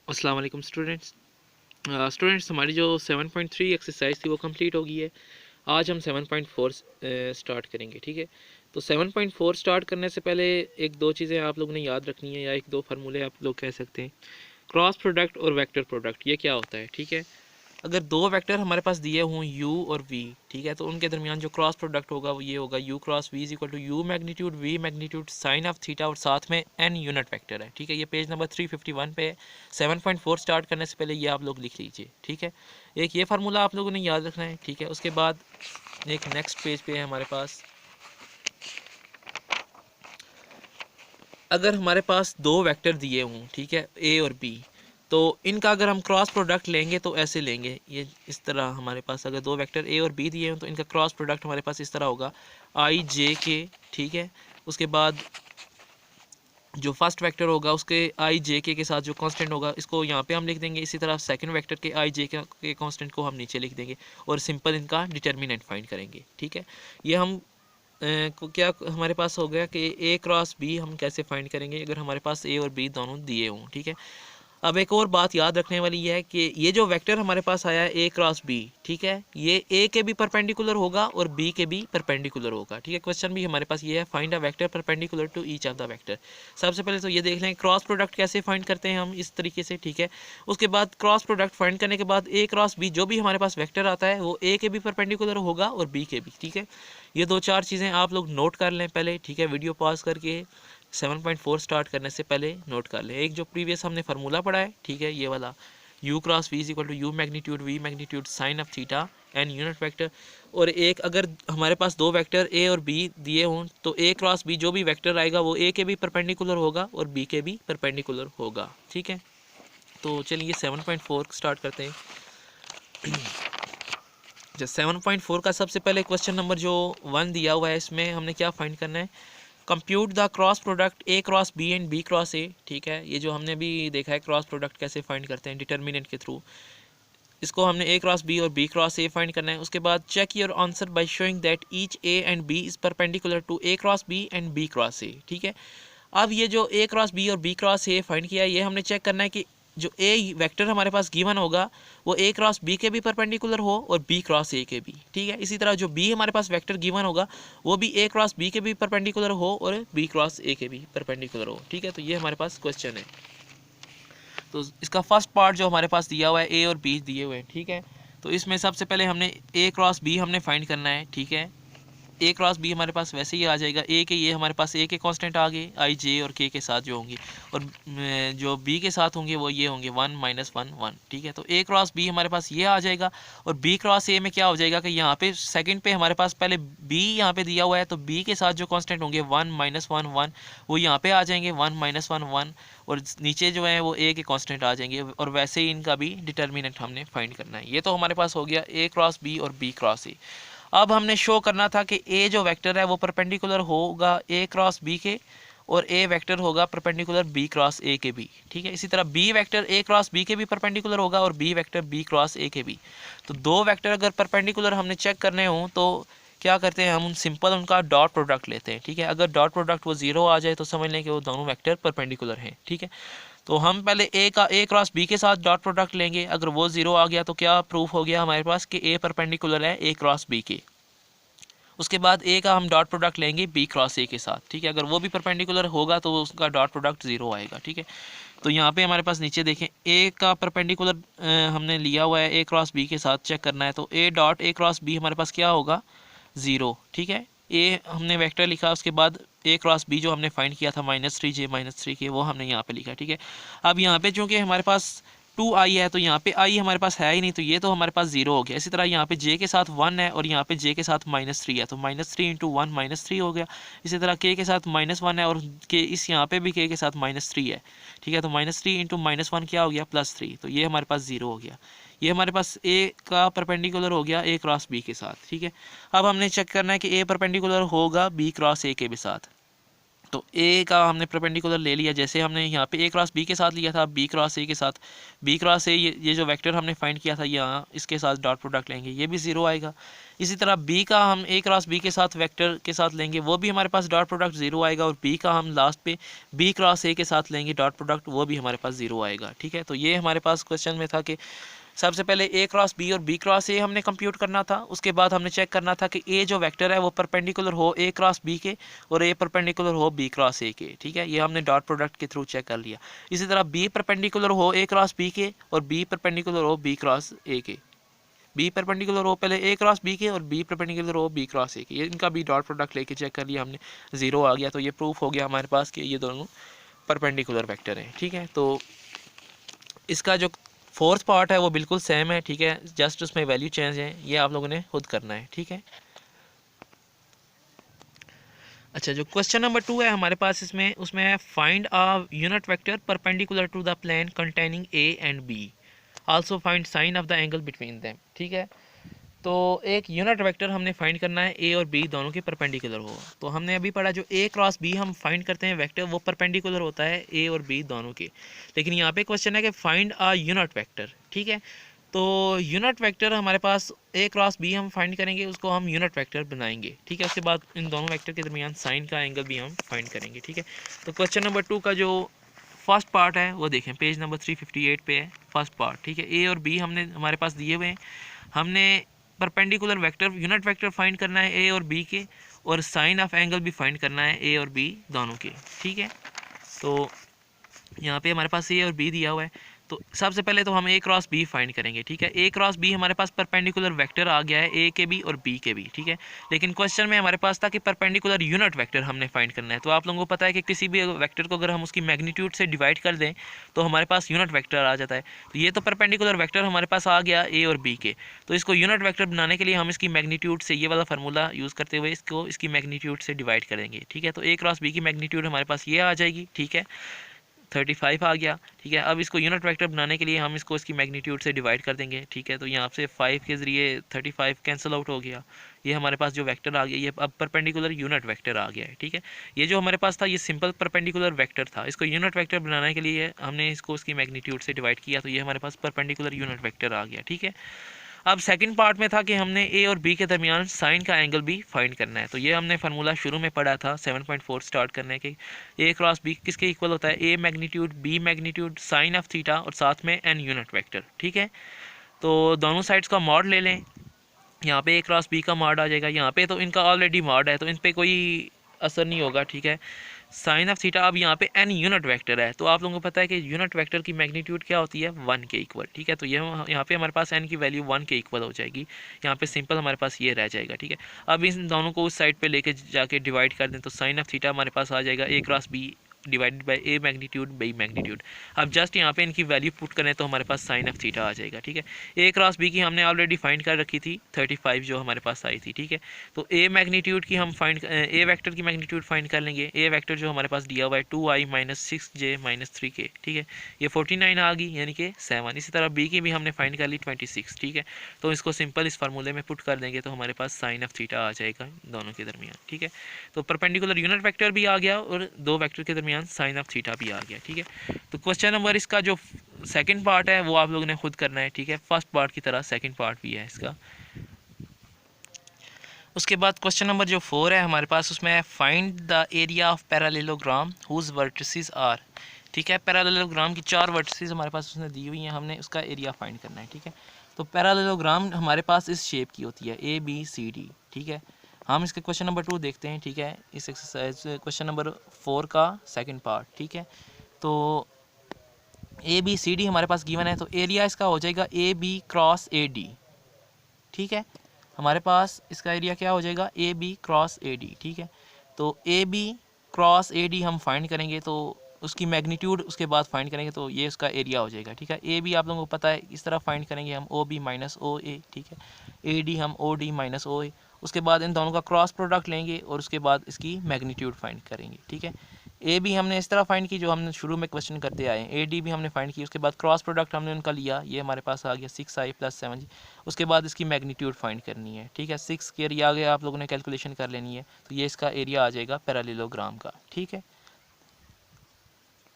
अस्सलाम वालेकुम स्टूडेंट्स हमारी जो 7.3 एक्सरसाइज थी वो कंप्लीट हो गई है। आज हम 7.4 स्टार्ट करेंगे। ठीक है, तो 7.4 स्टार्ट करने से पहले एक दो चीज़ें आप लोगों ने याद रखनी है, या एक दो फार्मूले आप लोग कह सकते हैं। क्रॉस प्रोडक्ट और वेक्टर प्रोडक्ट ये क्या होता है। ठीक है, अगर दो वेक्टर हमारे पास दिए हों u और v, ठीक है, तो उनके दरमियान जो क्रॉस प्रोडक्ट होगा वो ये होगा u cross v is equal to u magnitude v magnitude sine of theta, और साथ में n यूनिट वेक्टर है। ठीक है, ये पेज नंबर 351 पे है। 7.4 स्टार्ट करने से पहले ये आप लोग लिख लीजिए। ठीक है, एक ये फार्मूला आप लोगों ने याद रखना है। ठीक है, उसके बाद एक नेक्स्ट पेज पे है हमारे पास, अगर हमारे पास दो वेक्टर दिए हों, ठीक है, ए और बी, तो इनका अगर हम क्रॉस प्रोडक्ट लेंगे तो ऐसे लेंगे, ये इस तरह हमारे पास अगर दो वेक्टर ए और बी दिए हों तो इनका क्रॉस प्रोडक्ट हमारे पास इस तरह होगा आई जे के। ठीक है, उसके बाद जो फर्स्ट वेक्टर होगा उसके आई जे के साथ जो कांस्टेंट होगा इसको यहाँ पे हम लिख देंगे। इसी तरह सेकंड वेक्टर के आई जे के कांस्टेंट को हम नीचे लिख देंगे और सिंपल इनका डिटर्मिनेंट फाइंड करेंगे। ठीक है, ये हम को क्या हमारे पास हो गया कि ए क्रॉस बी हम कैसे फाइंड करेंगे अगर हमारे पास ए और बी दोनों दिए हों। ठीक है, अब एक और बात याद रखने वाली है कि ये जो वेक्टर हमारे पास आया है ए क्रॉस बी, ठीक है, ये ए के भी परपेंडिकुलर होगा और बी के भी परपेंडिकुलर होगा। ठीक है, क्वेश्चन भी हमारे पास ये है, find a vector perpendicular to each of the vector. सबसे पहले तो ये देख लें क्रॉस प्रोडक्ट कैसे फाइंड करते हैं हम इस तरीके से। ठीक है, उसके बाद क्रॉस प्रोडक्ट फाइंड करने के बाद ए क्रॉस बी जो भी हमारे पास वेक्टर आता है वो ए के भी परपेंडिकुलर होगा और बी के भी। ठीक है, ये दो चार चीज़ें आप लोग नोट कर लें पहले। ठीक है, वीडियो पॉज करके 7.4 स्टार्ट करने से पहले नोट कर लें। एक जो प्रीवियस हमने फार्मूला पढ़ा है, ठीक है, ये वाला u cross v is equal to u magnitude v magnitude sine of theta N unit vector. और एक अगर हमारे पास दो वेक्टर a और b दिए हों तो a क्रॉस b जो भी वेक्टर आएगा वो a के भी परपेंडिकुलर होगा और b के भी परपेंडिकुलर होगा। ठीक है, तो चलिए 7.4 स्टार्ट करते हैं। जो 7.4 का सबसे पहले क्वेश्चन नंबर जो 1 दिया हुआ है, इसमें हमने क्या फाइंड करना है, compute the cross product A cross B and B cross A. ठीक है, ये जो हमने भी देखा है क्रॉस प्रोडक्ट कैसे फाइंड करते हैं डिटर्मिनेंट के थ्रू, इसको हमने ए क्रॉस बी और बी क्रॉस ए फाइंड करना है। उसके बाद check your answer by showing that each A and B is perpendicular to A cross B and B cross A. ठीक है, अब ये जो ए क्रॉस बी और बी क्रॉस ए फाइंड किया है, ये हमने चेक करना है कि जो ए वेक्टर हमारे पास गिवन होगा वो ए क्रॉस बी के भी परपेंडिकुलर हो और बी क्रॉस ए के भी। ठीक है, इसी तरह जो बी हमारे पास वेक्टर गिवन होगा वो भी ए क्रॉस बी के भी परपेंडिकुलर हो और बी क्रॉस ए के भी परपेंडिकुलर हो। ठीक है, तो ये हमारे पास क्वेश्चन है। तो इसका फर्स्ट पार्ट जो हमारे पास दिया हुआ है ए और बी दिए हुए हैं। ठीक है, तो इसमें सबसे पहले हमने ए क्रॉस बी हमने फाइंड करना है। ठीक है, ए क्रॉस बी हमारे पास वैसे ही आ जाएगा, ए के ये हमारे पास ए के कांस्टेंट आ गए आई जे और के साथ जो होंगे, और जो बी के साथ होंगे वो ये होंगे 1 -1 1। ठीक है, तो ए क्रॉस बी हमारे पास ये आ जाएगा और बी क्रॉस ए में क्या हो जाएगा कि यहाँ पे सेकंड पे हमारे पास पहले बी यहाँ पे दिया हुआ है, तो बी के साथ जो कांस्टेंट होंगे 1 -1 1 वो यहाँ पे आ जाएंगे 1 -1 1, और नीचे जो है वो ए के कांस्टेंट आ जाएंगे, और वैसे ही इनका भी डिटर्मिनेंट हमने फाइंड करना है। ये तो हमारे पास हो गया ए क्रॉस बी और बी क्रॉस ए। अब हमने शो करना था कि ए जो वेक्टर है वो परपेंडिकुलर होगा ए क्रॉस बी के और ए वेक्टर होगा परपेंडिकुलर बी क्रॉस ए के भी। ठीक है, इसी तरह B vector A cross B के भी परपेंडिकुलर होगा और B vector B cross A के भी। तो दो वेक्टर अगर परपेंडिकुलर हमने चेक करने हों तो क्या करते हैं, हम सिंपल उनका डॉट प्रोडक्ट लेते हैं। ठीक है, अगर डॉट प्रोडक्ट वो जीरो आ जाए तो समझ लें कि वो दोनों वेक्टर परपेंडिकुलर हैं। ठीक है, तो हम पहले ए का ए क्रॉस बी के साथ डॉट प्रोडक्ट लेंगे, अगर वो जीरो आ गया तो क्या प्रूफ हो गया हमारे पास कि ए परपेंडिकुलर है ए क्रॉस बी के। उसके बाद ए का हम डॉट प्रोडक्ट लेंगे बी क्रॉस ए के साथ। ठीक है, अगर वो भी परपेंडिकुलर होगा तो उसका डॉट प्रोडक्ट जीरो आएगा। ठीक है, तो यहाँ पे हमारे पास नीचे देखें ए का परपेंडिकुलर हमने लिया हुआ है ए क्रॉस बी के साथ चेक करना है, तो A dot A cross B हमारे पास क्या होगा, ज़ीरो। ठीक है, ए हमने वेक्टर लिखा, उसके बाद ए क्रॉस बी जो हमने फाइंड किया था -3 j -3 के, वो हमने यहाँ पे लिखा। ठीक है, अब यहाँ पे चूँकि हमारे पास 2i है तो यहाँ पे i हमारे पास है ही नहीं, तो ये तो हमारे पास जीरो हो गया। इसी तरह यहाँ पे j के साथ 1 है और यहाँ पे j के साथ -3 है, तो -3 × 1 -3 हो गया। इसी तरह k के साथ -1 है और k इस यहाँ पे भी k के साथ -3 है। ठीक है, तो -3 × -1 क्या हो गया, +3, तो ये हमारे पास जीरो हो गया। ये हमारे पास a का परपेंडिकुलर हो गया a क्रॉस b के साथ। ठीक है, अब हमने चेक करना है कि a परपेंडिकुलर होगा b क्रॉस a के भी साथ। तो ए का हमने परपेंडिकुलर ले लिया, जैसे हमने यहाँ पे ए क्रॉस बी के साथ लिया था, बी क्रॉस ए के साथ, बी क्रॉस ए ये जो वेक्टर हमने फाइंड किया था यहाँ इसके साथ डॉट प्रोडक्ट लेंगे, ये भी ज़ीरो आएगा। इसी तरह बी का हम ए क्रॉस बी के साथ वेक्टर के साथ लेंगे, वो भी हमारे पास डॉट प्रोडक्ट ज़ीरो आएगा। और बी का हम लास्ट पे बी क्रॉस ए के साथ लेंगे डॉट प्रोडक्ट, वो भी हमारे पास ज़ीरो आएगा। ठीक है, तो ये हमारे पास क्वेश्चन में था कि सबसे पहले ए क्रॉस बी और बी क्रॉस ए हमने कंप्यूट करना था, उसके बाद हमने चेक करना था कि ए जो वेक्टर है वो परपेंडिकुलर हो ए क्रॉस बी के और ए परपेंडिकुलर हो बी क्रॉस ए के। ठीक है, ये हमने डॉट प्रोडक्ट के थ्रू चेक कर लिया। इसी तरह बी परपेंडिकुलर हो ए क्रॉस बी के और बी परपेंडिकुलर हो बी क्रॉस ए के, बी परपेंडिकुलर हो पहले ए क्रॉस बी के और बी परपेंडिकुलर हो बी क्रॉस ए के, ये इनका भी डॉट प्रोडक्ट लेके चेक कर लिया हमने, ज़ीरो आ गया। तो ये प्रूफ हो गया हमारे पास कि ये दोनों परपेंडिकुलर वेक्टर हैं। ठीक है, तो इसका जो फोर्थ पार्ट है वो बिल्कुल सेम है। ठीक है, जस्ट उसमें वैल्यू चेंज है, ये आप लोगों ने खुद करना है। ठीक है, अच्छा जो क्वेश्चन नंबर 2 है हमारे पास इसमें, उसमें है find a unit vector perpendicular to the plane containing A and B, also find sine of the angle between them. ठीक है, तो एक यूनिट वेक्टर हमने फाइंड करना है ए और बी दोनों के परपेंडिकुलर हो। तो हमने अभी पढ़ा जो ए क्रॉस बी हम फाइंड करते हैं वेक्टर, वो परपेंडिकुलर होता है ए और बी दोनों के। लेकिन यहाँ पे क्वेश्चन है कि फाइंड अ यूनिट वेक्टर। ठीक है, तो यूनिट वेक्टर हमारे पास ए क्रॉस बी हम फाइंड करेंगे, उसको हम यूनिट वेक्टर बनाएंगे। ठीक है, उसके बाद इन दोनों वेक्टर के दरमियान साइन का एंगल भी हम फाइंड करेंगे। ठीक है, तो क्वेश्चन नंबर 2 का जो फर्स्ट पार्ट है वो देखें, पेज नंबर 358 पे है फर्स्ट पार्ट। ठीक है, ए और बी हमने हमारे पास दिए हुए हैं, हमने perpendicular vector unit vector find करना है ए और बी के, और साइन ऑफ एंगल भी फाइंड करना है ए और बी दोनों के। ठीक है, तो यहाँ पे हमारे पास ए और बी दिया हुआ है, तो सबसे पहले तो हम ए क्रॉस बी फाइंड करेंगे। ठीक है, ए क्रॉस बी हमारे पास परपेंडिकुलर वेक्टर आ गया है ए के भी और बी के भी। ठीक है, लेकिन क्वेश्चन में हमारे पास था कि परपेंडिकुलर यूनिट वेक्टर हमने फाइंड करना है। तो आप लोगों को पता है कि किसी भी वेक्टर को अगर हम उसकी मैग्नीट्यूड से डिवाइड कर दें तो हमारे पास यूनिट वेक्टर आ जाता है। तो ये तो परपेंडिकुलर वेक्टर हमारे पास आ गया ए और बी के, तो इसको यूनिट वेक्टर बनाने के लिए हम इसकी मैग्नीट्यूड से, ये वाला फार्मूला यूज़ करते हुए इसको इसकी मैग्नीट्यूड से डिवाइड करेंगे। ठीक है, तो ए क्रॉस बी की मैग्नीट्यूड हमारे पास ये आ जाएगी। ठीक है, 35 आ गया। ठीक है, अब इसको यूनिट वेक्टर बनाने के लिए हम इसको इसकी मैग्नीट्यूड से डिवाइड कर देंगे। ठीक है, तो यहाँ से 5 के ज़रिए 35 कैंसिल आउट हो गया, ये हमारे पास जो वेक्टर आ गया ये अब परपेंडिकुलर यूनिट वेक्टर आ गया है। ठीक है, ये जो हमारे पास था ये सिंपल परपेंडिकुलर वेक्टर था, इसको यूनिट वेक्टर बनाने के लिए हमने इसको इसकी मैग्नीट्यूड से डिवाइड किया, तो ये हमारे पास परपेंडिकुलर यूनिट वेक्टर आ गया। ठीक है, अब सेकंड पार्ट में था कि हमने ए और बी के दरमियान साइन का एंगल भी फाइंड करना है। तो ये हमने फार्मूला शुरू में पढ़ा था 7.4 स्टार्ट करने के, ए क्रॉस बी किसके इक्वल होता है, a magnitude b magnitude sine of theta और साथ में एन यूनिट वेक्टर। ठीक है, तो दोनों साइड्स का मॉड ले लें, यहाँ पे ए क्रॉस बी का मॉड आ जाएगा, यहाँ पे तो इनका ऑलरेडी मॉड है तो इन पर कोई असर नहीं होगा। ठीक है, साइन ऑफ थीटा, अब यहाँ पे एन यूनिट वेक्टर है, तो आप लोगों को पता है कि यूनिट वेक्टर की मैग्नीट्यूड क्या होती है 1 के इक्वल। ठीक है, तो ये यहाँ पे हमारे पास एन की वैल्यू 1 के इक्वल हो जाएगी, यहाँ पे सिंपल हमारे पास ये रह जाएगा। ठीक है, अब इन दोनों को उस साइड पे लेके जाके डिवाइड कर दें तो साइन ऑफ थीटा हमारे पास आ जाएगा a cross b divided by a magnitude b magnitude. अब जस्ट यहाँ पे इनकी वैल्यू पुट करें तो हमारे पास साइन ऑफ थीटा आ जाएगा। ठीक है, ए क्रॉस बी की हमने ऑलरेडी फाइंड कर रखी थी 35 जो हमारे पास आई थी। ठीक है, तो ए मैग्नीट्यूड की हम ए वेक्टर की मैग्नीट्यूड फाइंड कर लेंगे, ए वेक्टर जो हमारे पास दिया हुआ है 2i minus 6j minus 3k। ठीक है, ये 49 आ गई यानी कि 7। इसी तरह बी की भी हमने फाइंड कर ली 26। ठीक है, तो इसको सिंपल इस फार्मूले में पुट कर देंगे तो हमारे पास साइन ऑफ थीटा आ जाएगा दोनों के दरमियान। ठीक है, तो परपेंडिकुलर यूनिट वेक्टर भी आ गया और दो वेक्टर के दरमियान साइन ऑफ थीटा भी आ गया। ठीक है, तो क्वेश्चन नंबर इसका जो सेकंड पार्ट है वो आप लोगों ने खुद करना है। ठीक है, फर्स्ट पार्ट की तरह सेकंड पार्ट भी है इसका। उसके बाद क्वेश्चन नंबर जो 4 है हमारे पास, उसमें है find the area of parallelogram whose vertices are. ठीक है, पैरेललोग्राम की 4 वर्टिसेस हमारे पास उसने दी हुई हैं, हमने उसका एरिया फाइंड करना है। ठीक है, तो पैरेललोग्राम हमारे पास इस शेप की होती है ABCD। ठीक है, हम इसके क्वेश्चन नंबर 2 देखते हैं। ठीक है, इस एक्सरसाइज क्वेश्चन नंबर 4 का सेकंड पार्ट। ठीक है, तो ABCD हमारे पास गिवन है, तो एरिया इसका हो जाएगा AB क्रॉस AD। ठीक है, हमारे पास इसका एरिया क्या हो जाएगा AB क्रॉस AD। ठीक है, तो AB क्रॉस AD हम फाइंड करेंगे, तो उसकी मैग्नीट्यूड उसके बाद फाइंड करेंगे तो ये उसका एरिया हो जाएगा। ठीक है, AB आप लोगों को पता है इस तरह फाइंड करेंगे हम OB माइनस OA। ठीक है, AD हम OD माइनस OA, उसके बाद इन दोनों का क्रॉस प्रोडक्ट लेंगे और उसके बाद इसकी मैग्नीट्यूड फाइंड करेंगे। ठीक है, ए बी हमने इस तरह फाइंड की जो हमने शुरू में क्वेश्चन करते आए हैं, ए डी भी हमने फाइंड की, उसके बाद क्रॉस प्रोडक्ट हमने उनका लिया, ये हमारे पास आ गया 6i + 7j। उसके बाद इसकी मैग्नीट्यूड फाइंड करनी है, ठीक है। 6 के एरिया आ गया, आप लोगों ने कैलकुलेशन कर लेनी है, तो ये इसका एरिया आ जाएगा पैरेललोग्राम का, ठीक है।